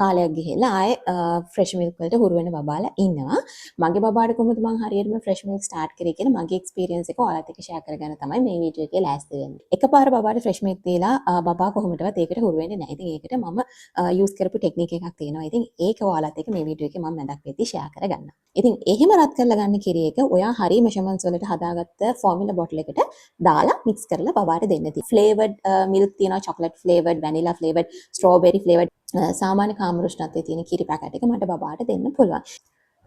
කාලයක් ගිහිල්ලා ආයේ ෆ්‍රෙෂ් මිල්ක් වලට හුරු වෙන බබාලා ඉන්නවා. මගේ බබාට කොහොමද මම හරියටම ෆ්‍රෙෂ් මිල්ක් ස්ටාර්ට් කරේ කියලා මගේ එක්ස්පීරියන්ස් එක ඔයාලත් එක්ක ෂෙයා කරගන්න තමයි මේ වීඩියෝ එකේ ලෑස්ති වෙන්නේ. එකපාර බබාට ෆ්‍රෙෂ් මිල්ක් දීලා බබා කොහොමදවත් ඒකට හුරු වෙන්නේ නැහැ. ඉතින් ඒකට මම යූස් කරපු ටෙක්නික් එකක් තියෙනවා. ඉතින් ඒක ඔයාලත් එක්ක මේ වීඩියෝ එකේ මම මැදක් වෙද්දී ෂෙයා කරගන්නම්. ඉතින් එහෙම රත් කරලා ගන්න කිරි එක ඔයා හරිය මෙෂර්මන්ට්ස් වලට හදාගත්ත ෆෝමියුලා බොටල් එකට දාලා මික්ස් කරලා බබාට දෙන්න තියෙනවා. ෆ්ලේවර්ඩ් මිල්ක් තියෙනවා, චොකලට් ෆ්ලේවර්ඩ්, වැනිලා ෆ්ලේවර්ඩ්, ස්ට්‍රෝබෙරි ෆ්ලේවර්ඩ් සාමාන්‍ය කාමරුෂ්ණත්වයේ තියෙන කිරි පැකට් එක මට බබාට දෙන්න පුළුවන්.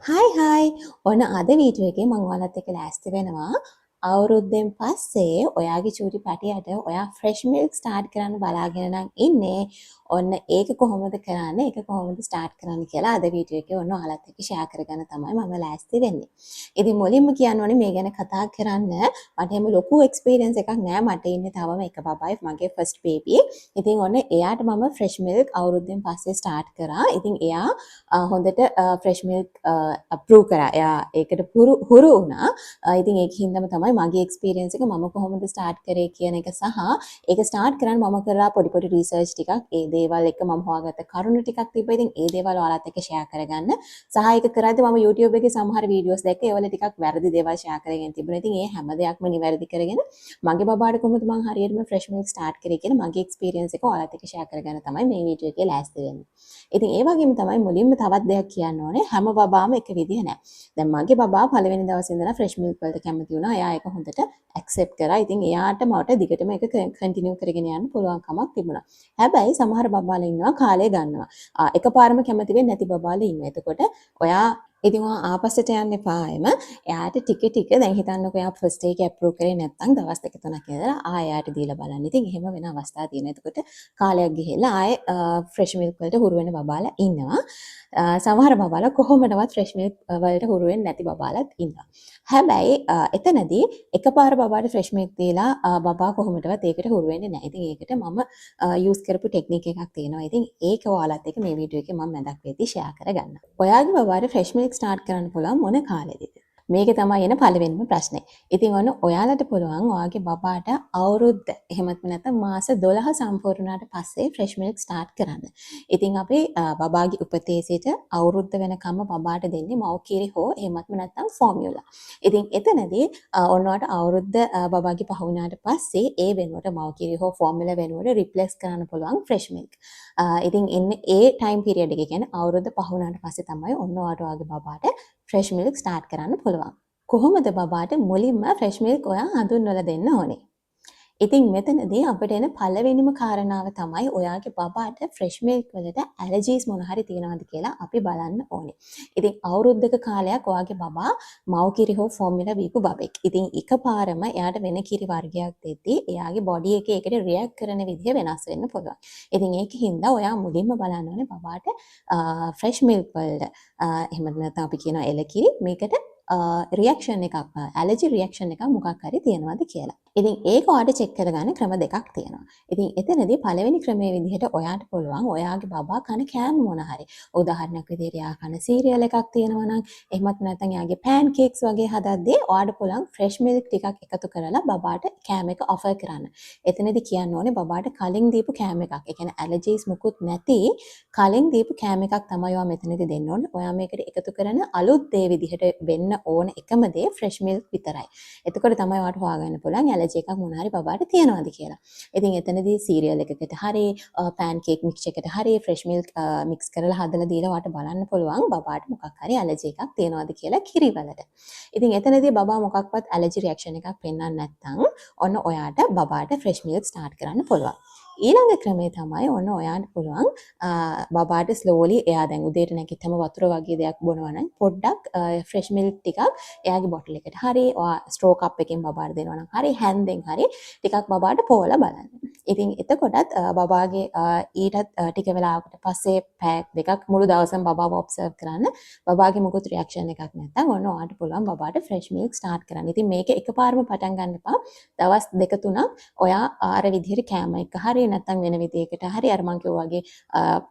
හයි ඔන්න අද වීඩියෝ එකේ මම ඔයාලත් එක්ක ලෑස්ති වෙනවා. අවුරුද්දෙන් පස්සේ ඔයාගේ චූටි පැටියට ඔයා ෆ්‍රෙෂ් මිල්ක් ස්ටාර්ට් කරන්න බලාගෙන නම් ඉන්නේ. ඔන්න ඒක කොහොමද කරන්නේ? ඒක කොහොමද ස්ටාර්ට් කරන්න කියලා අද වීඩියෝ එකේ ඔන්න ඔයාලත් එක්ක ෂෙයා කරගන්න තමයි මම ලෑස්ති වෙන්නේ. ඉතින් මුලින්ම කියන්න ඕනේ මේ ගැන කතා කරන්න මට එහෙම ලොකු එක්ස්පීරියන්ස් එකක් නෑ. මට ඉන්නේ තවම එක බබයි මගේ ෆස්ට් බේබි. ඉතින් ඔන්න එයාට මම ෆ්‍රෙෂ් මිල්ක් අවුරුද්දෙන් පස්සේ ස්ටාර්ට් කරා. ඉතින් එයා හොඳට ෆ්‍රෙෂ් මිල්ක් අප්‍රූව් කරා. එයා ඒකට හුරු වුණා. ඉතින් ඒකින්දම තමයි මගේ එක්ස්පීරියන්ස් එක මම කොහොමද ස්ටාර්ට් කරේ කියන එක සහ ඒක ස්ටාර්ට් කරන්න මම කරලා පොඩි රිසර්ච් ටිකක් ඒ දේවල් එක මම හොයාගත්ත කරුණු ටිකක් තිබ්බා. ඉතින් ඒ දේවල් ඔයාලත් එක්ක ෂෙයා කරගන්න. සහ ඒක කරද්දී මම YouTube එකේ සමහර වීඩියෝස් දැක්ක. ඒවල ටිකක් වැරදි දේවල් ෂෙයා කරගෙන තිබුණා. ඉතින් ඒ හැම දෙයක්ම නිවැරදි කරගෙන මගේ බබාට කොහොමද මම හරියටම ෆ්‍රෙෂ් මිල්ක් ස්ටාර්ට් කරේ කියන මගේ එක්ස්පීරියන්ස් එක ඔයාලත් එක්ක ෂෙයා කරගන්න තමයි මේ වීඩියෝ එකේ ලෑස්ති වෙන්නේ. ඉතින් ඒ වගේම තමයි මුලින්ම තවත් දෙයක් කියන්න ඕනේ. හැම බබාම එක විදිහ නෑ. දැන් මගේ බබා පළවෙනි දවසේ ඉඳලා ෆ්‍රෙෂ් මිල්ක් වලට කැමති වුණා. එයා ඒක හොඳට ඇක්සෙප්ට් කරා. ඉතින් එයාට මට දිගටම ඒක කන්ටිනියු කරගෙන යන්න පුළුවන් කමක් තිබුණා. හැබැයි සමහර බබාලා ඉන්නවා කාලය ගන්නවා. එකපාරම කැමති වෙන්නේ නැති බබාලා ඉන්නවා. එතකොට ඔයා ඉතින් ආපස්සට යන්න එපායම එයාට ටික දැන් හිතන්නකෝ එයා ෆස්ට් එක අප්‍රූව් කරේ නැත්නම් දවස් දෙක තුනක් ඉඳලා එයාට දීලා බලන්න. ඉතින් එහෙම වෙන අවස්ථා තියෙනවා. එතකොට කාලයක් ගිහිල්ලා ෆ්‍රෙෂ් මිල්ක් වලට හුරු වෙන බබාලා ඉන්නවා. සමහර බබාලා කොහොමදවත් ෆ්‍රෙෂ් මිල්ක් වලට හුරු වෙන්නේ නැති බබාලාත් ඉන්නවා. හැබැයි එතනදී එකපාර බබාට ෆ්‍රෙෂ් මිල්ක් දීලා බබා කොහොමදවත් ඒකට හුරු වෙන්නේ නැහැ. ඉතින් ඒකට මම යූස් කරපු ටෙක්නික් එකක් තියෙනවා. ඉතින් ඒක ඔයාලත් එක්ක මේ වීඩියෝ එකේ මම මැදක් වෙද්දී ෂෙයා කරගන්නම්. ඔයාගේ බබාට ෆ්‍රෙෂ් මිල්ක් ස්ටාර්ට් කරන්න පුළුවන් මොන කාලෙදිද? මේක තමයි එන පළවෙනිම ප්‍රශ්නේ. ඉතින් ඔන්න ඔයාලට පුළුවන් ඔයාගේ බබාට අවුරුද්ද එහෙමත් නැත්නම් මාස 12 සම්පූර්ණ වුණාට පස්සේ ෆ්‍රෙෂ් මිල්ක් ස්ටාර්ට් කරන්න. ඉතින් අපි බබාගේ උපතේ සිට අවුරුද්ද වෙනකම්ම බබාට දෙන්නේ මව්කිරි හෝ එහෙමත් නැත්නම් ෆෝමියුලා. ඉතින් එතනදී ඔන්නවට අවුරුද්ද බබාගේ පහ වුණාට පස්සේ ඒ වෙනුවට මව්කිරි හෝ ෆෝමියුලා වෙනුවට රිප්ලේස් කරන්න පුළුවන් ෆ්‍රෙෂ් මිල්ක්. ඉතින් ඉන්නේ ඒ ටයිම් පීරියඩ් එක කියන්නේ අවුරුද්ද පහ වුණාට පස්සේ තමයි ඔන්න ඔයාගේ බබාට ෆ්‍රෙෂ් මිල්ක් ස්ටාර්ට් කරන්න පුළුවන්. කොහොමද බබාට මුලින්ම ෆ්‍රෙෂ් මිල්ක් ඔයා හඳුන්වලා දෙන්න ඕනේ. ඉතින් මෙතනදී අපිට එන පළවෙනිම කාරණාව තමයි ඔයාගේ බබාට ෆ්‍රෙෂ් මිල්ක් වලට ඇලර්ජීස් මොන හරි තියෙනවද කියලා අපි බලන්න ඕනේ. ඉතින් අවුරුද්දක කාලයක් ඔයාගේ බබා මව් කිරි හෝ ෆෝමියුලා බීපු බබෙක්. ඉතින් එකපාරම එයාට වෙන කිරි වර්ගයක් දෙද්දී එයාගේ බොඩි එකේ ඒකට රියැක්ට් කරන විදිහ වෙනස් වෙන්න පුළුවන්. ඉතින් ඒකින්ද ඔයා මුලින්ම බලන්න ඕනේ බබාට ෆ්‍රෙෂ් මිල්ක් වලට එහෙම නැත්නම් අපි කියන එලකිරි මේකට රියැක්ෂන් එකක් ඇලර්ජි රියැක්ෂන් එකක් මොකක් හරි තියෙනවද කියලා. ඉතින් ඒක ඔයාලට චෙක් කරගන්න ක්‍රම දෙකක් තියෙනවා. ඉතින් එතනදී පළවෙනි ක්‍රමයේ විදිහට ඔයාට පුළුවන් ඔයාගේ බබා කන කෑම මොන හරි. උදාහරණයක් විදිහට එයා කන සීරියල් එකක් තියෙනවා නම් එහෙමත් නැත්නම් එයාගේ පෑන් කේක්ස් වගේ හදද්දී ඔයාට පුළුවන් ෆ්‍රෙෂ් මිල්ක් ටිකක් එකතු කරලා බබාට කෑම එක ඔෆර් කරන්න. එතනදී කියන්න ඕනේ බබාට කලින් දීපු කෑම එකක්. ඒ කියන්නේ ඇලර්ජීස් මුකුත් නැති කලින් දීපු කෑම එකක් තමයි ඔයා මෙතනදී දෙන්න ඕනේ. ඔයා මේකට එකතු කරන අලුත් දේ විදිහට වෙන්න ඕන එකම දේ ෆ්‍රෙෂ් මිල්ක් විතරයි. එතකොට තමයි ඔයාට හොයාගන්න පුළුවන් ඇලර්ජි එකක් මොන හරි බබාට තියෙනවද කියලා. ඉතින් එතනදී සීරියල් එකකට හරි පෑන් කේක් මික්ස් එකකට හරි ෆ්‍රෙෂ් මිල්ක් මික්ස් කරලා හදලා දීලා ඔයාට බලන්න පුළුවන් බබාට මොකක් හරි ඇලර්ජි එකක් තියෙනවද කියලා කිරි වලට. ඉතින් එතනදී බබා මොකක්වත් ඇලර්ජි රියැක්ෂන් එකක් පෙන්වන්නේ නැත්නම් ඔන්න ඔයාට බබාට ෆ්‍රෙෂ් මිල්ක් ස්ටාර්ට් කරන්න පුළුවන්. ඊළඟ ක්‍රමය තමයි ඔන්න ඔයාට පුළුවන් බබාට ස්ලෝලි එයා දැන් උදේට නැගිටම වතුර වගේ දෙයක් බොනවා නම් පොඩ්ඩක් ෆ්‍රෙෂ් මිල්ක් ටිකක් එයාගේ බොටල් එකට හරි ඔයා ස්ට්‍රෝ කප් එකෙන් බබාට දෙනවා නම් හරි හැන්දෙන් හරි ටිකක් බබාට පොවලා බලන්න. ඉතින් එතකොටත් බබාගේ ඊටත් ටික වෙලාවකට පස්සේ පැයක් දෙකක් මුළු දවසම බබාව ඔබ්සර්ව් කරන්න. බබාගේ මොකුත් රියැක්ෂන් එකක් නැත්නම් ඔන්න ඔයාට පුළුවන් බබාට ෆ්‍රෙෂ් මිල්ක් ස්ටාර්ට් කරන්න. ඉතින් මේක එකපාරම පටන් ගන්න එපා. දවස් දෙක තුනක් ඔයා ආර විදිහට කෑම එක හරි හරි නැත්නම් වෙන විදියකට හරි අර මං කිව්වා වගේ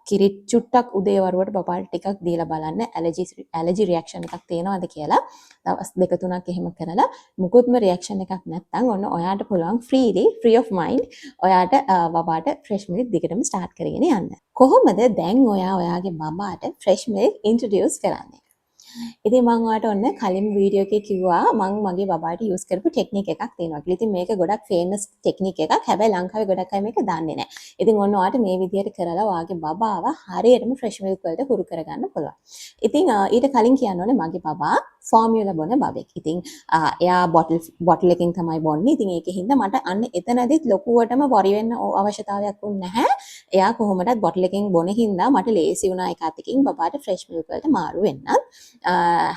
කිරි චුට්ටක් උදේ වරුවට බබාට ටිකක් දීලා බලන්න ඇලර්ජි රියැක්ෂන් එකක් තියෙනවද කියලා. දවස් 2-3ක් එහෙම කරලා මුකුත්ම රියැක්ෂන් එකක් නැත්නම් ඔන්න ඔයාට පුළුවන් free of mind ඔයාට බබාට fresh milk දිගටම start කරගෙන යන්න. කොහොමද දැන් ඔයාගේ බබාට fresh milk introduce කරන්නේ? ඉතින් මම ඔයාලට ඔන්න කලින් වීඩියෝ එකේ කිව්වා මම මගේ බබාට යූස් කරපු ටෙක්නික් එකක් තියෙනවා කියලා. ඉතින් මේක ගොඩක් ෆේමස් ටෙක්නික් එකක්. හැබැයි ලංකාවේ ගොඩක් අය මේක දන්නේ නැහැ. ඉතින් ඔන්න ඔයාලට මේ විදියට කරලා ඔයාගේ බබාව හරියටම ෆ්‍රෙෂ් මිල්ක් වලට හුරු කරගන්න පුළුවන්. ඉතින් ඊට කලින් කියන්න ඕනේ මගේ බබා ෆෝමියුලා බොන බබෙක්. ඉතින් එයා බොටල් එකකින් තමයි බොන්නේ. ඉතින් ඒකෙන් හින්දා මට අන්න එතනදිත් ලොකුවටම වරි වෙන්න අවශ්‍යතාවයක් වුණ නැහැ. එයා කොහොමදත් බොටල් එකකින් බොන හින්දා මට ලේසි වුණා එක අතකින් බබාට ෆ්‍රෙෂ් මිල්ක් වලට මාරු වෙන්නත්.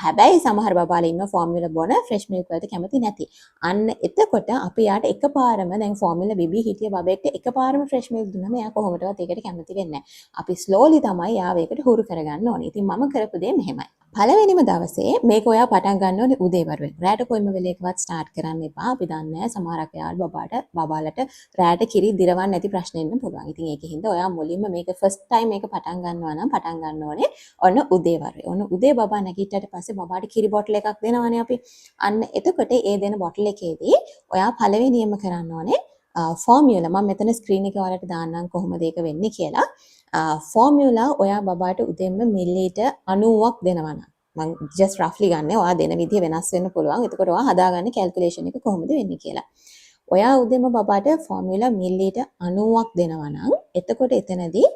හැබැයි සමහර බබාලා ඉන්න ෆෝමියුලා බොන ෆ්‍රෙෂ් මිල්ක් වලට කැමති නැති. අන්න එතකොට අපි යාට එකපාරම දැන් ෆෝමියුලා බේබි හිටිය බබෙක්ට එකපාරම ෆ්‍රෙෂ් මිල්ක් දුන්නම එයා කොහොමදවත් ඒකට කැමති වෙන්නේ නැහැ. අපි ස්ලෝලි තමයි යාව ඒකට හුරු කරගන්න ඕනේ. ඉතින් මම කරපු දේ මෙහෙමයි. පළවෙනිම දවසේ මේක ඔයා පටන් ගන්න ඕනේ උදේ වරුවෙන්. රැට කොයිම වෙලේකවත් ස්ටාර්ට් කරන්න එපා. අපි දන්නේ නැහැ සමහරක් යාළුවෝ බබාලට රැට කිරි දිරවන්න නැති ප්‍රශ්න එන්න පුළුවන්. ඉතින් ඒකින්ද ඔයා මුලින්ම මේක ෆස්ට් ටයිම් මේක පටන් ගන්නවා නම් පටන් ගන්න ඕනේ ඔන්න උදේ වරුවේ. ඔන්න උදේ බබා නැගිට්ටට පස්සේ බබාට කිරි බොටල් එකක් දෙනවනේ අපි. අන්න එතකොට ඒ දෙන බොටල් එකේදී ඔයා පළවෙනියම කරන්න ඕනේ ෆෝමියුලා. මම මෙතන ස්ක්‍රීන් එකේ ඔයාලට දාන්නම් කොහොමද ඒක වෙන්නේ කියලා. ෆෝමියුලා ඔයා බබාට උදෙන්ම මිලිලීටර් 90ක් දෙනවා නම් මම just roughly ගන්න. ඔයා දෙන විදිය වෙනස් වෙන්න පුළුවන්. එතකොට ඔයා හදාගන්න කැල්කියුලේෂන් එක කොහොමද වෙන්නේ කියලා. ඔයා උදෙන්ම බබාට ෆෝමියුලා මිලිලීටර් 90ක් දෙනවා නම් එතකොට එතනදී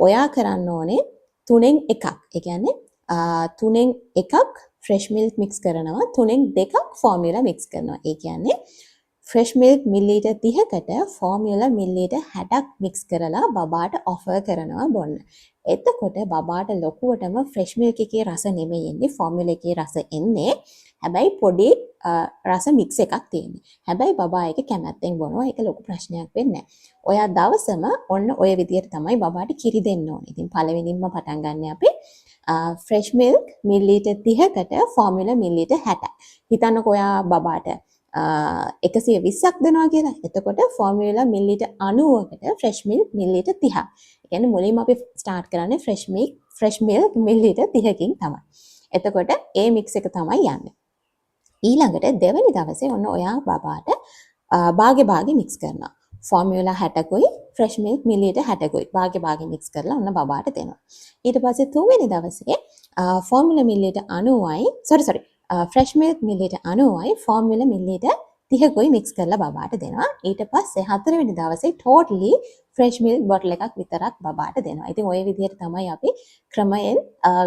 ඔයා කරන්න ඕනේ 3න් 1ක්. ඒ කියන්නේ 3න් 1ක් ෆ්‍රෙෂ් මිල්ක් මික්ස් කරනවා. 3න් 2ක් ෆෝමියුලා මික්ස් කරනවා. ඒ කියන්නේ ෆ්‍රෙෂ් මිල්ක් මිලිලීටර් 30කට ෆෝමියුලා මිලිලීටර් 60ක් මික්ස් කරලා බබාට ඔෆර් කරනවා බොන්න. එතකොට බබාට ලොකුවටම ෆ්‍රෙෂ් මිල්ක් එකේ රස නෙමෙයි එන්නේ ෆෝමියුලා එකේ රස එන්නේ. හැබැයි පොඩි රස මික්ස් එකක් තියෙන්නේ. හැබැයි බබා ඒක කැමැත්තෙන් බොනවා. ඒක ලොකු ප්‍රශ්නයක් වෙන්නේ නැහැ. ඔයා දවසම ඔන්න ඔය විදියට තමයි බබාට කිරි දෙන්න ඕනේ. ඉතින් පළවෙනින්ම පටන් ගන්න අපි ෆ්‍රෙෂ් මිල්ක් මිලිලීටර් 30කට ෆෝමියුලා මිලිලීටර් 60. හිතන්නකෝ ඔයා බබාට 120ක් දෙනවා කියලා. එතකොට ෆෝමියුලා මිලිලීටර් 90කට ෆ්‍රෙෂ් මිල්ක් මිලිලීටර් 30ක්. ඒ කියන්නේ මුලින්ම අපි ස්ටාර්ට් කරන්නේ ෆ්‍රෙෂ් මිල්ක් මිලිලීටර් 30කින් තමයි. එතකොට ඒ මික්ස් එක තමයි යන්නේ. ඊළඟට දෙවෙනි දවසේ ඔන්න ඔයා බබාට භාගේ මික්ස් කරනවා. ෆෝමියුලා 60කුයි ෆ්‍රෙෂ් මිල්ක් මිලිලීටර් 60කුයි භාගේ මික්ස් කරලා ඔන්න බබාට දෙනවා. ඊට පස්සේ තුන්වෙනි දවසේ ෆෝමියුලා මිලිලීටර් 90යි ෆ්‍රෙෂ් මිල්ක් මිලිලීටර් 90යි ෆෝමියුලා මිලිලීටර් 30කුයි මික්ස් කරලා බබාට දෙනවා. ඊට පස්සේ හතරවෙනි දවසේ ටෝටලි ෆ්‍රෙෂ් මිල්ක් බොටල් එකක් විතරක් බබාට දෙනවා. ඉතින් ওই විදිහට තමයි අපි ක්‍රමයෙන්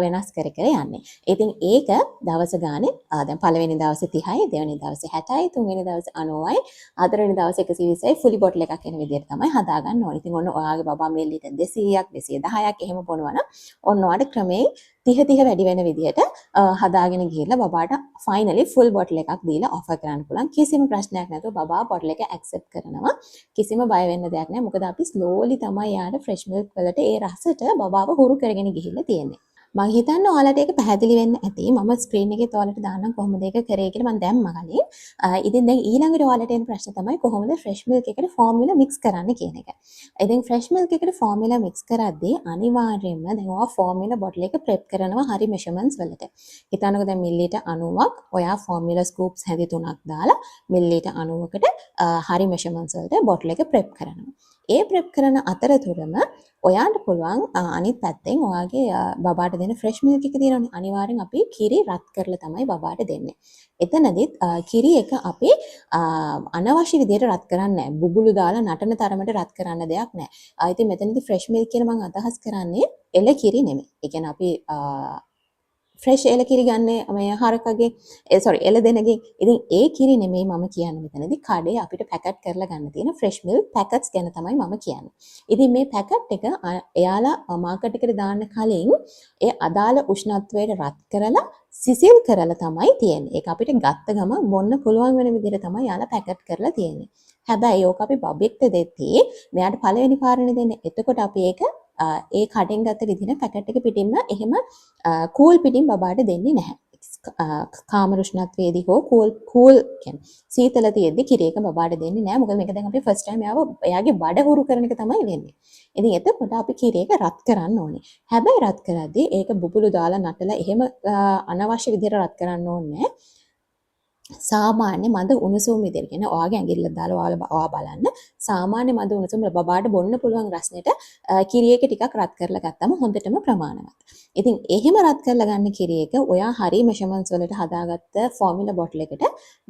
වෙනස් කර යන්නේ. ඉතින් ඒක දවස ගානේ දැන් පළවෙනි දවසේ 30යි, දෙවෙනි දවසේ 60යි, තුන්වෙනි දවසේ 90යි, හතරවෙනි දවසේ 120යි ෆුලි බොටල් එකක් එන විදිහට තමයි හදාගන්න ඕනේ. ඉතින් ඔන්න ඔයාගේ බබා මිලිලීටර් 200ක් 210ක් එහෙම බොනවා නම් ඔන්න ඔයාලට ක්‍රමයෙන් 30 වැඩි වෙන විදිහට හදාගෙන ගිහිල්ලා බබාට ෆයිනලි ෆුල් බොටල් එකක් දීලා ඔෆර් කරන්න පුළුවන්. කිසිම ප්‍රශ්නයක් නැතුව බබා බොටල් එක ඇක්සෙප්ට් කරනවා. කිසිම බය වෙන්න දෙයක් නැහැ. මොකද අපි ස්ලෝලි තමයි යාට ෆ්‍රෙෂ් මිල්ක් වලට ඒ රසට බබාව හුරු කරගෙන ගිහිල්ලා තියෙන්නේ. මම හිතන්නේ ඔයාලට ඒක පැහැදිලි වෙන්න ඇති. මම ස්ක්‍රීන් එකේ ඔයාලට දාන්නම් කොහොමද ඒක කරේ කියලා මම දැම්මා කලින්. ඉතින් දැන් ඊළඟට ඔයාලට එන ප්‍රශ්න තමයි කොහොමද ෆ්‍රෙෂ් මිල්ක් එකට ෆෝමියුලා මික්ස් කරන්න කියන එක. ඉතින් ෆ්‍රෙෂ් මිල්ක් එකට ෆෝමියුලා මික්ස් කරද්දී අනිවාර්යයෙන්ම දැන් ඔයා ෆෝමියුලා බොටල් එක ප්‍රෙප් කරනවා හරි මෙෂර්මන්ට්ස් වලට. හිතන්නකෝ දැන් මිලිලීටර් 90ක් ඔයා ෆෝමියුලා ස්කූප්ස් හැඳි 3ක් දාලා මිලිලීටර් 90කට හරි මෙෂර්මන්ට්ස් වලට බොටල් එක ප්‍රෙප් කරනවා. ඒ ප්‍රෙප් කරන අතරතුරම ඔයාට පුළුවන් අනිත් පැත්තෙන් ඔයාගේ බබාට දෙන ෆ්‍රෙෂ් මිල්ක් එක තියෙනවනේ අනිවාර්යෙන් අපි කිරි රත් කරලා තමයි බබාට දෙන්නේ. එතනදිත් කිරි එක අපි අනවශ්‍ය විදිහට රත් කරන්නේ නැහැ. බුබුලු දාලා නටන තරමට රත් කරන්න දෙයක් නැහැ. ඉතින් මෙතනදී ෆ්‍රෙෂ් මිල්ක් කියලා මම අදහස් කරන්නේ එළ කිරි නෙමෙයි. ඒ කියන්නේ අපි ෆ්‍රෙෂ් එළ කිරි ගන්න මේ හරකගේ එළ දෙනගේ. ඉතින් ඒ කිරි නෙමෙයි මම කියන්නේ මෙතනදී කඩේ අපිට පැකට් කරලා ගන්න තියෙන ෆ්‍රෙෂ් මිල්ක් පැකට්ස් ගැන තමයි මම කියන්නේ. ඉතින් මේ පැකට් එක එයාලා මාකට් එකට දාන්න කලින් ඒ අදාළ උෂ්ණත්වයට රත් කරලා සිසිල් කරලා තමයි තියෙන්නේ. ඒක අපිට ගත්ත ගමන් බොන්න පුළුවන් වෙන විදිහට තමයි යාලා පැකට් කරලා තියෙන්නේ. හැබැයි ඕක අපි බබෙක්ට දෙද්දී මෙයාට පළවෙනි පාරනේ දෙන්නේ. එතකොට අපි ඒක ඒ කඩෙන් ගත්ත විදිහට පැකට් එක පිටින්ම එහෙම කූල් පිටින් බබාට දෙන්නේ නැහැ. කාම රුෂ්ණත්වයේදී හෝ කූල් කියන්නේ සීතල තියෙද්දි කිරි එක බබාට දෙන්නේ නැහැ. මොකද මේක දැන් අපි ෆස්ට් ටයිම් එයාගේ බඩ හුරු කරන එක තමයි වෙන්නේ. ඉතින් එතකොට අපි කිරි එක රත් කරන්න ඕනේ. හැබැයි රත් කරද්දී ඒක බුබුලු දාලා නටලා එහෙම අනවශ්‍ය විදිහට රත් කරන්න ඕනේ නැහැ. සාමාන්‍ය මද උණුසුම් විදිහට කියන්නේ ඔයාගේ ඇඟිල්ල දාලා ඔයා බලන්න සාමාන්‍ය මද උණුසුම් බබාට බොන්න පුළුවන් රසනෙට කිරි එක ටිකක් රත් කරලා ගත්තම හොඳටම ප්‍රමාණවත්. ඉතින් එහෙම රත් කරලා ගන්න කිරි එක ඔයා හරි මෙෂර්මන්ට්ස් වලට හදාගත්ත ෆෝමියුලා බොටල් එකට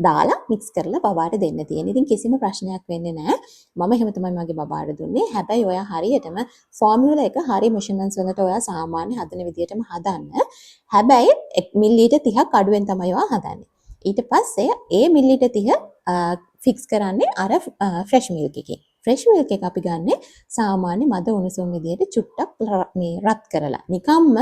දාලා මික්ස් කරලා බබාට දෙන්න තියෙන. ඉතින් කිසිම ප්‍රශ්නයක් වෙන්නේ නැහැ. මම එහෙම තමයි මගේ බබාට දුන්නේ. හැබැයි ඔයා හරියටම ෆෝමියුලා එක හරි මෙෂර්මන්ට්ස් වලට ඔයා සාමාන්‍ය හදන විදිහටම හදන්න. හැබැයි මිලිලීටර් 30ක් අඩුවෙන් තමයි ඔයා හදන්නේ. ඊට පස්සේ ඒ මිලිලීටර් 30 ෆික්ස් කරන්නේ අර ෆ්‍රෙෂ් මිල්ක් එකේ. ෆ්‍රෙෂ් මිල්ක් එක අපි ගන්නෙ සාමාන්‍ය මද උණුසුම් විදියට චුට්ටක් මේ රත් කරලා. නිකම්ම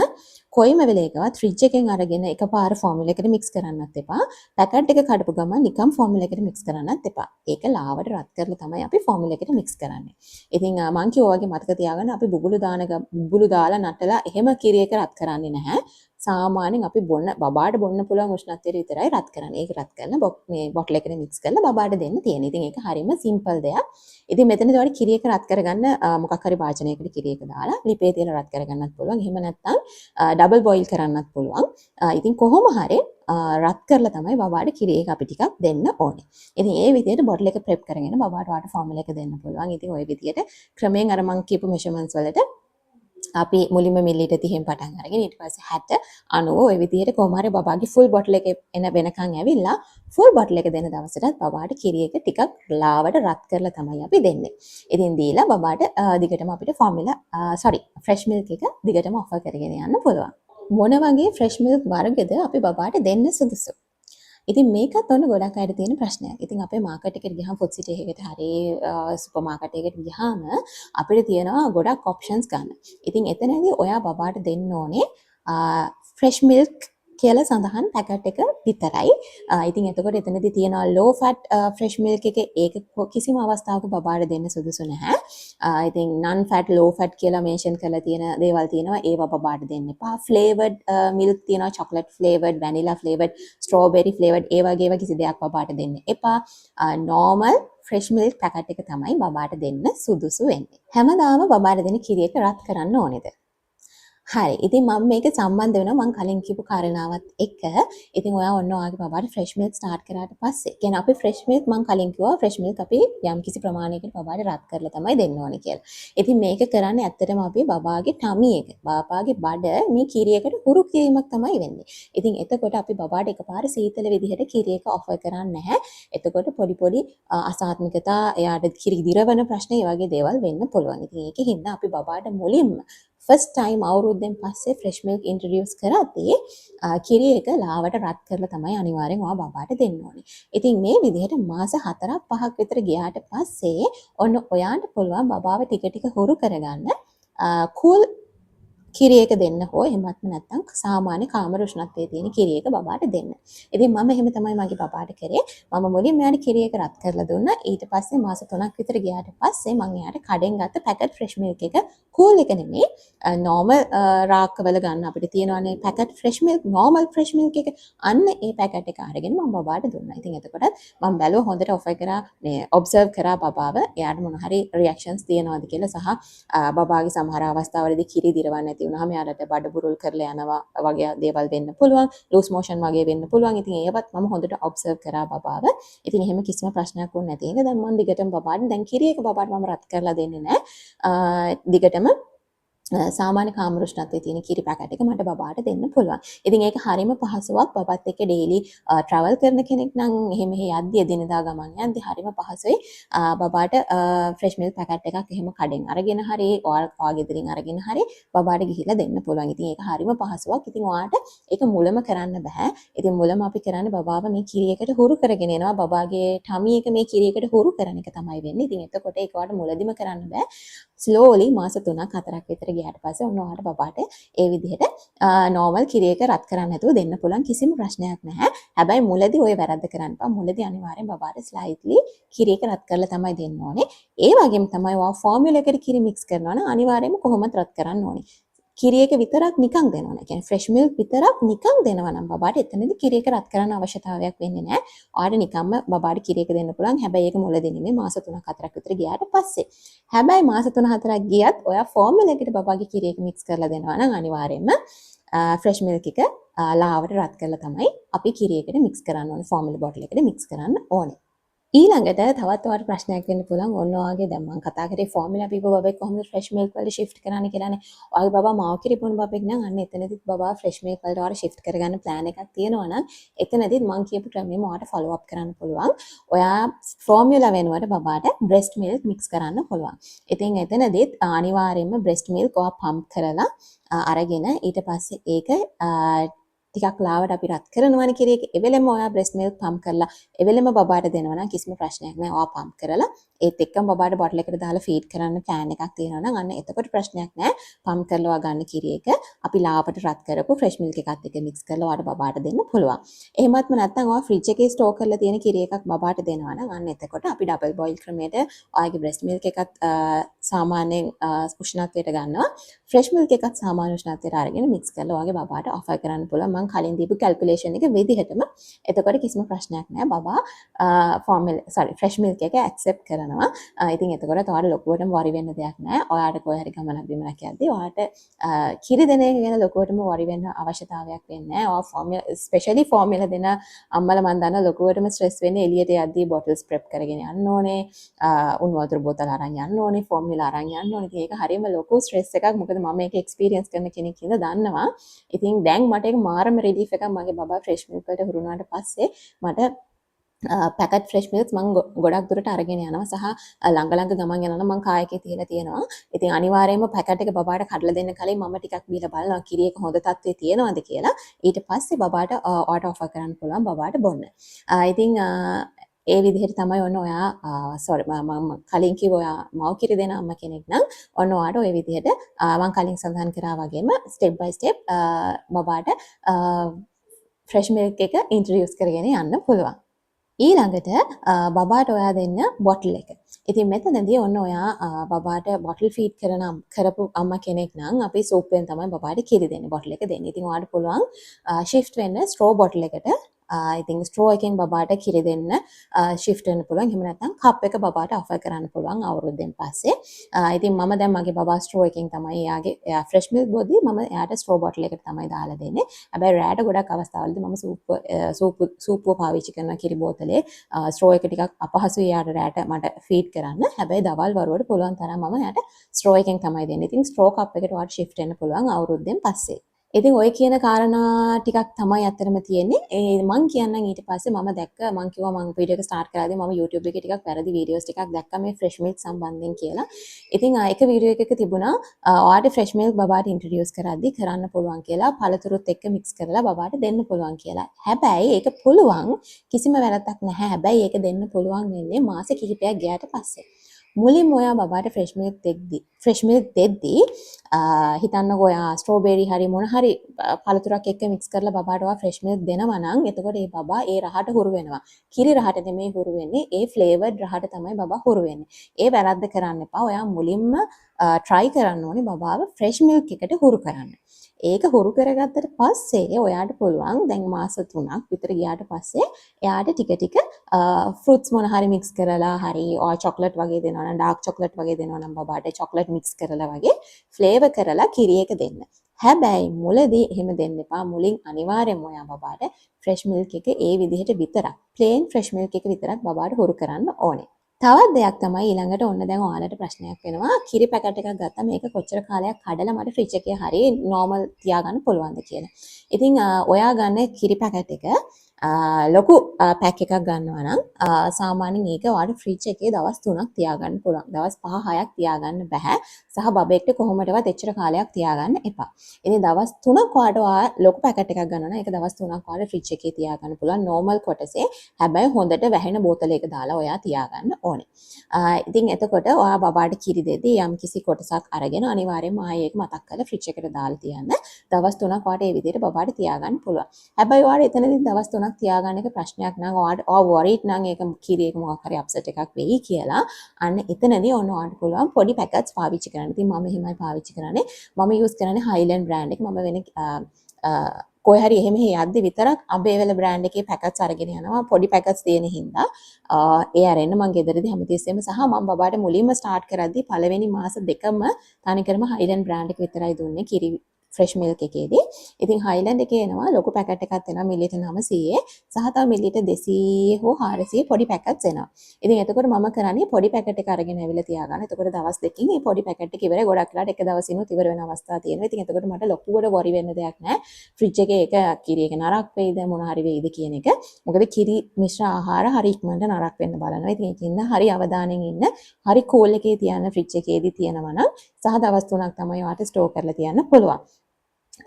කොයිම වෙලේකවත් ෆ්‍රිජ් එකෙන් අරගෙන එකපාර ෆෝමියුලා එකට මික්ස් කරන්නත් එපා. පැකට් එක කඩපු ගමන් නිකම් ෆෝමියුලා එකට මික්ස් කරන්නත් එපා. ඒක ලාවට රත් කරලා තමයි අපි ෆෝමියුලා එකට මික්ස් කරන්නේ. ඉතින් මං කිව්වා වගේ මතක තියාගන්න අපි බුබුලු දාලා නටලා එහෙම කිරි එක රත් කරන්නේ නැහැ. සාමාන්‍යයෙන් අපි බබාට බොන්න පුළුවන් උෂ්ණත්වයට විතරයි රත් කරන්නේ. ඒක රත් කරලා මේ බොටල් එකට මික්ස් කරලා බබාට දෙන්න තියෙන. ඉතින් ඒක හරියම සිම්පල් දෙයක්. ඉතින් මෙතනදී ඔයාලට කිරි එක රත් කරගන්න මොකක් හරි වාචනයකට කිරි එක දාලා ලිපේ තියලා රත් කරගන්නත් පුළුවන්. එහෙම නැත්නම් ඩබල් බොයිල් කරන්නත් පුළුවන්. ඉතින් කොහොම හරි රත් කරලා තමයි බබාට කිරි එක අපි ටිකක් දෙන්න ඕනේ. ඉතින් ඒ විදිහට බොටල් එක ප්‍රෙප් කරගෙන බබාට වාට ෆෝමියුලා එක දෙන්න පුළුවන්. ඉතින් ওই විදිහට ක්‍රමයෙන් අර මං කියපු මෙෂර්මන්ට්ස් වලට අපි මුලින්ම මිලිලීටර් 30න් පටන් අරගෙන ඊට පස්සේ 60 90 ඔය විදිහට කොහොම හරි බබාගේ ෆුල් බොටල් එක එන වෙනකන් ඇවිල්ලා ෆුල් බොටල් එක දෙන දවසටත් බබාට කිරි එක ටිකක් ලාවට රත් කරලා තමයි අපි දෙන්නේ. ඉතින් දීලා බබාට දිගටම අපිට ෆ්‍රෙෂ් මිල්ක් එක දිගටම ඔෆර් කරගෙන යන්න පුළුවන්. මොන වගේ ෆ්‍රෙෂ් මිල්ක් වර්ගද අපි බබාට දෙන්න සුදුසු? ඉතින් මේකත් ඔන්න ගොඩක් අයට තියෙන ප්‍රශ්නයක්. ඉතින් අපේ මාකට් එකට ගියාම ෆුඩ් සිටි එකකට හරි සුපර් මාකට් එකකට ගියාම අපිට තියෙනවා ගොඩක් ඔප්ෂන්ස් ගන්න. ඉතින් එතනදී ඔයා බබාට දෙන්න ඕනේ ෆ්‍රෙෂ් මිල්ක් කියලා සඳහන් පැකට් එක විතරයි. ඉතින් එතකොට එතනදී තියෙනවා ලෝ ෆැට් ෆ්‍රෙෂ් මිල්ක් එක ඒක කිසිම අවස්ථාවක බබාට දෙන්න සුදුසු නැහැ. ඉතින් non fat low fat කියලා මෙන්ෂන් කරලා තියෙන දේවල් තියෙනවා ඒවා බබාට දෙන්න එපා. flavored milk තියෙනවා chocolate flavored, vanilla flavored, strawberry flavored ඒ වගේ ඒවා කිසි දෙයක් බබාට දෙන්න එපා. normal fresh milk පැකට් එක තමයි බබාට දෙන්න සුදුසු වෙන්නේ. හැමදාම බබාට දෙන කිරි එක රත් කරන්න ඕනේද? හරි. ඉතින් මම මේක සම්බන්ධ වෙනවා මම කලින් කියපු කාරණාවත් එක්ක. ඉතින් ඔයා ඔන්න ඔයාගේ බබාට ෆ්‍රෙෂ් මිල්ක් ස්ටාර්ට් කරාට පස්සේ කියන්නේ අපි ෆ්‍රෙෂ් මිල්ක් මම කලින් කිව්වා ෆ්‍රෙෂ් මිල්ක් අපි යම් කිසි ප්‍රමාණයකට බබාට රත් කරලා තමයි දෙන්න ඕනේ කියලා. ඉතින් මේක කරන්නේ ඇත්තටම අපි බබාගේ ටමි එක, බබාගේ බඩ මේ කිරි එකට හුරු කිරීමක් තමයි වෙන්නේ. ඉතින් එතකොට අපි බබාට එකපාර සීතල විදිහට කිරි එක ඔෆර් කරන්නේ නැහැ. එතකොට පොඩි අසාත්මිකතා, එයාට කිරි දිරවන ප්‍රශ්න, ඒ වගේ දේවල් වෙන්න පුළුවන්. ඉතින් ඒකෙන් අපි බබාට මුලින්ම ෆස්ට් ටයිම් අවුරුද්දෙන් පස්සේ ෆ්‍රෙෂ් මිල්ක් ඉන්ට්‍රොඩියුස් කරද්දී කිරි එක ලාවට රත් කරලා තමයි අනිවාර්යෙන් ඔයා බබාට දෙන්න ඕනේ. ඉතින් මේ විදිහට මාස 4ක් 5ක් විතර ගියාට පස්සේ ඔන්න ඔයාට පුළුවන් බබාව ටික ටික හුරු කරගන්න කූල් කිරි එක දෙන්න හෝ එහෙමත් නැත්නම් සාමාන්‍ය කාම රුෂ්ණත්වයේ තියෙන කිරි එක බබාට දෙන්න. ඉතින් මම එහෙම තමයි මගේ බබාට කරේ. මම මුලින්ම එයාට කිරි එක රත් කරලා දුන්නා. ඊට පස්සේ මාස 3ක් විතර ගියාට පස්සේ මම එයාට කඩෙන් ගත්ත පැකට් ෆ්‍රෙෂ් මිල්ක් එක කූල් එක නෙමෙයි normal රාක්කවල ගන්න අපිට තියෙනවානේ packet fresh milk normal fresh milk එක. අන්න ඒ පැකට් එක අරගෙන මම බබාට දුන්නා. ඉතින් එතකොට මම බැලුවා හොඳට ඔෆර් කරා මේ ඔබ්සර්ව් කරා බබාව. එයාට මොන හරි රියැක්ෂන්ස් තියෙනවද කියලා සහ බබාගේ සමහර අවස්ථාවලදී කිරි දිරවන්න නැති වුණාම යාලට බඩ බුරුල් කරලා යනවා වගේ දේවල් වෙන්න පුළුවන්. ලූස් මෝෂන් වගේ වෙන්න පුළුවන්. ඉතින් ඒවත් මම හොඳට ඔබ්සර්ව් කරා බබාව. ඉතින් එහෙම කිසිම ප්‍රශ්නයක් වුණ නැති එක දැන් මම දිගටම බබාට දැන් කිරි එක බබාට මම රත් කරලා දෙන්නේ නැහැ. දිගටම සාමාන්‍ය කාම රුෂ්ණත්වයේ තියෙන කිරි පැකට් එක මට බබාට දෙන්න පුළුවන්. ඉතින් ඒක හරියම පහසුවක්. බබත් එක්ක ඩේලි ට්‍රැවල් කරන කෙනෙක් නම් එහෙම යද්දි එදිනදා ගමන් යද්දි හරියම පහසුයි. බබාට ෆ්‍රෙෂ් මිල්ක් පැකට් එකක් එහෙම කඩෙන් අරගෙන හරි ඔයාලා ගෙදරින් අරගෙන හරි බබාට ගිහිල්ලා දෙන්න පුළුවන්. ඉතින් ඒක හරියම පහසුවක්. ඉතින් ඔයාට ඒක මුලම කරන්න බෑ. ඉතින් මුලම අපි කරන්නේ බබාව මේ කිරි එකට හුරු කරගෙන එනවා. බබාගේ ටමි එක මේ කිරි එකට හුරු කරන එක තමයි වෙන්නේ. ඉතින් එතකොට ඒක ඔයාට මුලදිම කරන්න බෑ. ස්ලෝලි මාස 3ක් 4ක් විතර ගියාට පස්සේ ඔන්න ඔයාලට බබාට ඒ විදිහට normal කිරි එක රත් කරන්න නැතුව දෙන්න පුළුවන් කිසිම ප්‍රශ්නයක් නැහැ. හැබැයි මුලදී ඔය වැරද්ද කරන්න එපා. මුලදී අනිවාර්යෙන් බබාට ස්ලයිට්ලි කිරි එක රත් කරලා තමයි දෙන්න ඕනේ. ඒ වගේම තමයි ඔයා ෆෝමියුලා එකට කිරි මික්ස් කරනවා නම් අනිවාර්යෙන්ම කොහොමද රත් කරන්න ඕනේ. කිරි එක විතරක් නිකන් දෙනවා. ඒ කියන්නේ ෆ්‍රෙෂ් මිල්ක් විතරක් නිකන් දෙනවා නම් බබාට එතනදී කිරි එක රත් කරන්න අවශ්‍යතාවයක් වෙන්නේ නැහැ. ඔයාලට නිකම්ම බබාට කිරි එක දෙන්න පුළුවන්. හැබැයි ඒක මුලදී නෙමෙයි මාස 3-4ක් විතර ගියාට පස්සේ. හැබැයි මාස 3-4ක් ගියත් ඔයා ෆෝමියුලා එකට බබාගේ කිරි එක මික්ස් කරලා දෙනවා නම් අනිවාර්යයෙන්ම ෆ්‍රෙෂ් මිල්ක් එක ලාවට රත් කරලා තමයි අපි කිරි එකට මික්ස් කරන්න ඕනේ. ෆෝමියුලා බොටල් එකට මික්ස් කරන්න ඕනේ. ඊළඟට තවත් ඔයාලට ප්‍රශ්නයක් වෙන්න පුළුවන්. ඔන්න ඔයාගේ දැන් මම කතා කරේ ෆෝමියුලා බීබ බබෙක් කොහොමද ෆ්‍රෙෂ් මිල්ක් වලට shift කරන්නේ කියලානේ. ඔයාගේ බබා මාව කිරි බොන බබෙක් නම් අන්න එතනදිත් බබා ෆ්‍රෙෂ් මිල්ක් වලට ඔයාලා shift කරගන්න plan එකක් තියෙනවා නම් එතනදිත් මම කියපු ක්‍රමෙම ඔයාලට follow up කරන්න පුළුවන්. ඔයා ෆෝමියුලා වෙනුවට බබාට breast milk mix කරන්න පුළුවන්. ඉතින් එතනදිත් අනිවාර්යයෙන්ම breast milk ඔයා pump කරලා අරගෙන ඊට පස්සේ ඒක ටිකක් ලාවට අපි රත් කරනවනේ කිරි එක. එවෙලෙම ඔයා breast milk pump කරලා එවෙලෙම බබාට දෙනවා නම් කිසිම ප්‍රශ්නයක් නැහැ. ඔයා pump කරලා ඒත් එක්කම බබාට බොටල් එකකට දාලා ෆීඩ් කරන්න plan එකක් තියෙනවා නම් අන්න එතකොට ප්‍රශ්නයක් නැහැ. pump කරලා ඔයා ගන්න කිරි එක අපි ලාවට රත් කරපු fresh milk එකත් එක්ක mix කරලා ඔයාට බබාට දෙන්න පුළුවන්. එහෙමත්ම නැත්නම් ඔයා fridge එකේ store කරලා තියෙන කිරි එකක් බබාට දෙනවා නම් අන්න එතකොට අපි double boil ක්‍රමයට ඔයාගේ breast milk එකත් සාමාන්‍යයෙන් උෂ්ණත්වයට ගන්නවා. fresh milk එකත් සාමාන්‍ය උෂ්ණත්වයට අරගෙන mix කරලා ඔයාගේ බබාට offer කරන්න පුළුවන්. මම කලින් දීපු calculation එක විදිහටම එතකොට කිසිම ප්‍රශ්නයක් නැහැ. බබා fresh milk එක accept කරනවා. ඉතින් එතකොට ඔයාලට ලොකුවටම worry වෙන්න දෙයක් නැහැ. ඔයාලට කොහේ හරි ගමනක් බිමනක් යද්දී ඔයාලට කිරි දෙන එක ගැන ලොකුවටම worry වෙන්න අවශ්‍යතාවයක් වෙන්නේ නැහැ. ඔයා formula especially formula දෙන අම්මලා මන් දන්න ලොකුවටම stress වෙන්නේ එළියට යද්දී bottles prep කරගෙන යන්න ඕනේ. උණු වතුර බෝතල් අරන් යන්න ඕනේ. formula අරන් යන්න ඕනේ. ඉතින් ඒක හරියම ලොකු stress එකක්. මොකද මම මේක experience කරන කෙනෙක් ඉඳ දන්නවා. ඉතින් දැන් මට ඒක මාරම relief එකක්. මගේ බබා fresh milk වලට හුරු වුණාට පස්සේ මට පැකට් ෆ්‍රෙෂ් මිල්ක්ස් මම ගොඩක් දුරට අරගෙන යනවා සහ ළඟ ගමන් යනවා මම කායකේ තියලා තියෙනවා. ඉතින් අනිවාර්යයෙන්ම පැකට් එක බබාට කඩලා දෙන්න කලින් මම ටිකක් බීලා බලනවා කිරි එක හොඳ තත්ත්වයේ තියෙනවද කියලා. ඊට පස්සේ බබාට ඔයාට ඔෆර් කරන්න පුළුවන් බබාට බොන්න. ඉතින් ඒ විදිහට තමයි ඔන්න ඔයා මම කලින් කිව්ව ඔයා මව් කිරි දෙන අම්ම කෙනෙක් නම් ඔන්න ඔයාට ওই විදිහට මම කලින් සඳහන් කරා වගේම step by step බබාට ෆ්‍රෙෂ් මිල්ක් එක ඉන්ට්‍රොඩියුස් කරගෙන යන්න පුළුවන්. ඊළඟට බබාට ඔයා දෙන්න බොටල් එක. ඉතින් මෙතනදී ඔන්න ඔයා බබාට බොටල් ෆීඩ් කරපු අම්මා කෙනෙක් නම් අපි සූප්වෙන් තමයි බබාට කිරි දෙන්නේ බොටල් එක දෙන්නේ. ඉතින් ඔයාට පුළුවන් shift වෙන්න ස්ට්‍රෝ බොටල් එකට ඉතින් ස්ට්‍රෝ එකෙන් බබාට කිරි දෙන්න shift වෙන්න පුළුවන්. එහෙම නැත්නම් කප් එක බබාට offer කරන්න පුළුවන් අවුරුද්දෙන් පස්සේ. ඉතින් මම දැන් මගේ බබා ස්ට්‍රෝ එකෙන් තමයි එයාගේ fresh milk බොද්දී මම එයාට ස්ට්‍රෝ බොටල් එකට තමයි දාලා දෙන්නේ. හැබැයි රෑට ගොඩක් අවස්ථාවලදී මම සූප්ව පාවිච්චි කරන කිරි බෝතලේ ස්ට්‍රෝ එක ටිකක් අපහසුයි එයාට රෑට මට ෆීඩ් කරන්න. හැබැයි දවල් වරුවට පුළුවන් තරම් මම එයාට ස්ට්‍රෝ එකෙන් තමයි දෙන්නේ. ඉතින් ස්ට්‍රෝ කප් එකට ඔයාට shift වෙන්න පුළුවන් අවුරුද්දෙන් පස්සේ. ඉතින් ඔය කියන කාරණා ටිකක් තමයි අත්‍තරම තියෙන්නේ. මම කියන්නම් ඊට පස්සේ මම දැක්ක මම කිව්වා මම වීඩියෝ එක ස්ටාර්ට් කරාදී මම YouTube එකේ ටිකක් වැරදි වීඩියෝස් ටිකක් දැක්කා මේ fresh milk සම්බන්ධයෙන් කියලා. ඉතින් එක වීඩියෝ එකක තිබුණා ඔයාට fresh milk බබාට ඉන්ට්‍රොඩියුස් කරද්දී කරන්න පුළුවන් කියලා පළතුරුත් එක්ක mix කරලා බබාට දෙන්න පුළුවන් කියලා. හැබැයි ඒක පුළුවන් කිසිම වැරද්දක් නැහැ. හැබැයි ඒක දෙන්න පුළුවන් වෙන්නේ මාස කිහිපයක් ගියාට පස්සේ. මුලින්ම ඔයා බබාට fresh milk දෙද්දී හිතන්නකෝ ඔයා ස්ට්‍රෝබෙරි හරි මොන හරි පළතුරක් එක්ක mix කරලා බබාට ඔයා fresh milk දෙනවා නම් එතකොට ඒ බබා ඒ රහට හුරු වෙනවා. කිරි රහට නෙමෙයි හුරු වෙන්නේ. ඒ flavored රහට තමයි බබා හුරු වෙන්නේ. ඒ වැරද්ද කරන්න එපා. ඔයා මුලින්ම try කරන්න ඕනේ බබාව fresh milk එකට හුරු කරන්න. ඒක හුරු කරගත්තට පස්සේ ඔයාට පුළුවන් දැන් මාස 3ක් විතර ගියාට පස්සේ එයාට ටික ෆෘට්ස් මොන හරි mix කරලා හරි ඔය චොක්ලට් වගේ දෙනවා නම් ඩාර්ක් චොක්ලට් වගේ දෙනවා නම් බබාට චොක්ලට් mix කරලා වගේ ෆ්ලේවර් කරලා කිරි එක දෙන්න. හැබැයි මුලදී එහෙම දෙන්න එපා. මුලින් අනිවාර්යෙන්ම ඔයා බබාට fresh milk එක ඒ විදිහට විතරක් plain fresh milk එක විතරක් බබාට හුරු කරන්න ඕනේ. තවත් දෙයක් තමයි ඊළඟට ඔන්න දැන් ඔයාලට ප්‍රශ්නයක් වෙනවා කිරි පැකට් එකක් ගත්තා මේක කොච්චර කාලයක් කඩලා මට ෆ්‍රිජ් එකේ හරිය නෝමල් තියාගන්න පුළුවන්ද කියලා. ඉතින් ඔයා ගන්න කිරි පැකට් එක ලොකු පැක් එකක් ගන්නවා නම් සාමාන්‍යයෙන් ඒක ඔයාලට ෆ්‍රිජ් එකේ දවස් 3ක් තියාගන්න පුළුවන්. දවස් 5-6ක් තියාගන්න බෑ. සහ බබෙක්ට කොහොමදවත් එච්චර කාලයක් තියාගන්න එපා. ඉතින් දවස් 3ක් ඔයාලට ලොකු පැකට් එකක් ගන්නවා නම් ඒක දවස් 3ක් ඔයාලට ෆ්‍රිජ් එකේ තියාගන්න පුළුවන් නෝමල් කොටසේ. හැබැයි හොඳට වැහෙන බෝතලයක දාලා ඔයා තියාගන්න ඕනේ. ඉතින් එතකොට ඔයා බබාට කිරි දෙද්දී යම් කිසි කොටසක් අරගෙන අනිවාර්යයෙන්ම ආයේ ඒක මතක් කරලා ෆ්‍රිජ් එකට දාලා තියන්න. දවස් 3ක් ඔයාලට ඒ විදිහට බබාට තියාගන්න පුළුවන්. හැබැයි ඔයාලට එතනදී දවස් 3ක් තුනක් තියාගන්න එක ප්‍රශ්නයක් නම් ඔයාට worried නම් ඒක කිරි එක මොකක් හරි අප්සෙට් එකක් වෙයි කියලා අන්න එතනදී ඔන්න ඔයාට පුළුවන් පොඩි පැකට්ස් පාවිච්චි කරන්න. ඉතින් මම එහෙමයි පාවිච්චි කරන්නේ. මම යූස් කරන්නේ Highland brand එක. මම වෙන කොහේ හරි එහෙම යද්දි විතරක් අබේවල brand එකේ පැකට්ස් අරගෙන යනවා. පොඩි පැකට්ස් තියෙන හින්දා ඒ අරෙන්න මම ගෙදරදී හැමතිස්සෙම සහ මම බබාට මුලින්ම ස්ටාර්ට් කරද්දි පළවෙනි මාස දෙකම තනිකරම Highland brand එක විතරයි දුන්නේ කිරි ෆ්‍රෙෂ් මිල්ක් එකේදී. ඉතින් Highland එකේ එනවා ලොකු පැකට් එකක් එනවා මිලිලිටර් 900 සහ තව මිලිලිටර් 200 හෝ 400 පොඩි පැකට්ස් එනවා. ඉතින් එතකොට මම කරන්නේ පොඩි පැකට් එක අරගෙන ඇවිල්ලා තියාගන්න. එතකොට දවස් දෙකකින් මේ පොඩි පැකට් එක ඉවරයි. ගොඩක් වෙලාවට එක දවසිනුත් ඉවර වෙන අවස්ථා තියෙනවා. ඉතින් එතකොට මට ලොකුවට වොරි වෙන්න දෙයක් නැහැ. ෆ්‍රිජ් එකේ එක කිරි එක නරක් වෙයිද මොන හරි වෙයිද කියන එක. මොකද කිරි මිශ්‍ර ආහාර හරි ඉක්මනට නරක් වෙන්න බලනවා. ඉතින් ඒකින්ද හරි අවධානයෙන් ඉන්න. හරි කූල් එකේ තියන්න ෆ්‍රිජ් එකේදී තියෙනවා නම් සහ දවස් 3ක් තමයි ඔයාට ස්ටෝර් කරලා තියන්න පුළුවන්.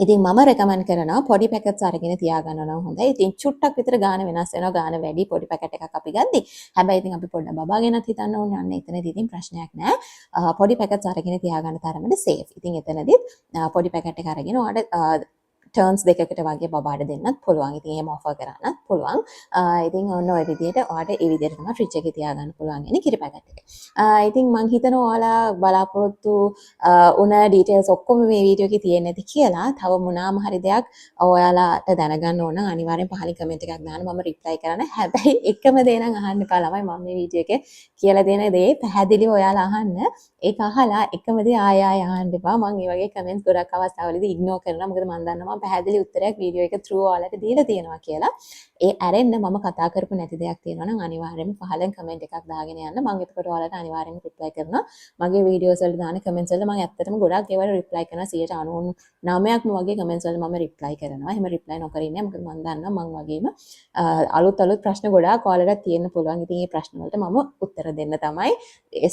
ඉතින් මම රෙකමන්ඩ් කරනවා පොඩි පැකට්ස් අරගෙන තියාගන්න නම් හොඳයි. ඉතින් චුට්ටක් විතර ගාන වෙනස් වෙනවා. ගාන වැඩි පොඩි පැකට් එකක් අපි ගද්දි. හැබැයි ඉතින් අපි පොඩ්ඩක් බබා ගැනත් හිතන්න ඕනේ. අන්න එතනදී ඉතින් ප්‍රශ්නයක් නැහැ. පොඩි පැකට්ස් අරගෙන තියාගන්න තරමට සේෆ්. ඉතින් එතනදී පොඩි පැකට් එක අරගෙන ඔයාලට ටර්න්ස් දෙකකට වගේ බබාට දෙන්නත් පුළුවන්. ඉතින් එහෙම ඔෆර් කරන්නත් පුළුවන්. ඉතින් ඔන්න ඔය විදිහට ඔයාලට ඒ විදිහට තමයි ෆ්‍රිජ් එකේ තියාගන්න පුළුවන් ඉන්නේ කිරි පැකට් එක. ඉතින් මම හිතනවා ඔයාලා බලාපොරොත්තු උන ඩීටේල්ස් ඔක්කොම මේ වීඩියෝ එකේ තියෙන්නේ නැති කියලා. තව මොනවාම හරි දෙයක් ඔයාලාට දැනගන්න ඕන නම් අනිවාර්යෙන් පහලින් කමෙන්ට් එකක් දාන්න. මම රිප්ලයි කරන්න. හැබැයි එකම දේ නම් අහන්න එපා ළමයි. මම මේ වීඩියෝ එකේ කියලා දෙන දේ පැහැදිලිව ඔයාලා අහන්න. ඒක අහලා එකම දේ ආය අහන්න එපා. මම මේ වගේ කමෙන්ට්ස් ගොඩක් අවස්ථාවලදී ඉග්නෝර් කරනවා. මොකද මම දන්නවා පැහැදිලි උත්තරයක් වීඩියෝ එක through ඔයාලට දීලා තියෙනවා කියලා. ඒ ඇරෙන්න මම කතා කරපු නැති දෙයක් තියෙනවා නම් අනිවාර්යයෙන්ම පහලින් කමෙන්ට් එකක් දාගෙන යන්න. මම එතකොට ඔයාලට අනිවාර්යයෙන්ම රිප්ලයි කරනවා. මගේ වීඩියෝස් වල දාන කමෙන්ට්ස් වල මම ඇත්තටම ගොඩක් ඒවට රිප්ලයි කරනවා. 99%ක්ම වගේ කමෙන්ට්ස් වල මම රිප්ලයි කරනවා. එහෙම රිප්ලයි නොකර ඉන්නේ මොකද මම දන්නවා මම වගේම අලුත් ප්‍රශ්න ගොඩාක් ඔයාලට තියෙන්න පුළුවන්. ඉතින් මේ ප්‍රශ්න වලට මම උත්තර දෙන්න තමයි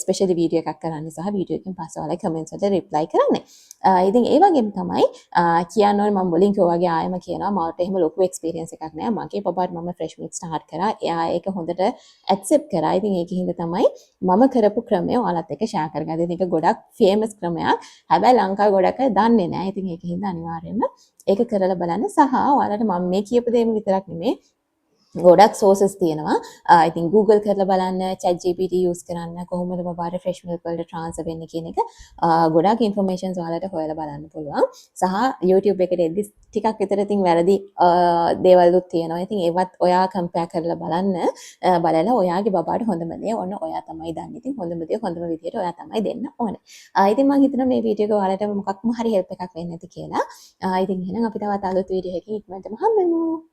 ස්පෙෂලි වීඩියෝ එකක් කරන්නේ සහ වීඩියෝ එකෙන් පස්සේ ඔයාලා කමෙන්ට්ස් වලට රිප්ලයි කරන්නේ. ඉතින් ඒ වගේම තමයි කියන්න ඕනේ මම මුලින් කිව්වා වගේ ආයෙම කියනවා මට එහෙම ලොකු එක්ස්පීරියන්ස් එකක් නෑ. මගේ පපාට මම ෆ්‍රෙෂ් මිල්ක් ස්ටාර්ට් කරා. එයා ඒක හොඳට ඇක්සෙප්ට් කරා. ඉතින් ඒකින්ද තමයි මම කරපු ක්‍රමය ඔයාලත් එක්ක ෂෙයා කරගන්නේ. ඉතින් ඒක ගොඩක් ෆේමස් ක්‍රමයක්. හැබැයි ලංකාවේ ගොඩක් අය දන්නේ නෑ. ඉතින් ඒකින්ද අනිවාර්යයෙන්ම ඒක කරලා බලන්න සහ ඔයාලට මම මේ කියපු දේම විතරක් නෙමෙයි ගොඩක් සෝසස් තියෙනවා. ඉතින් Google කරලා බලන්න, ChatGPT use කරන්න කොහොමද බබාට fresh milk වලට transfer වෙන්නේ කියන එක ගොඩක් informations ඔයාලට හොයලා බලන්න පුළුවන්. සහ YouTube එකට එද්දි ටිකක් විතර ඉතින් වැරදි දේවල්ුත් තියෙනවා. ඉතින් ඒවත් ඔයා compare කරලා බලන්න. බලලා ඔයාගේ බබාට හොඳම දේ ඔන්න ඔයා තමයි දන්නේ. ඉතින් හොඳම දේ හොඳම විදියට ඔයා තමයි දෙන්න ඕනේ. ඉතින් මම හිතනවා මේ වීඩියෝ එක ඔයාලට මොකක්ම හරි help එකක් වෙන්න ඇති කියලා. ඉතින් එහෙනම් අපි තවත් අලුත් වීඩියෝ එකකින් ඉක්මනටම හම්බෙමු.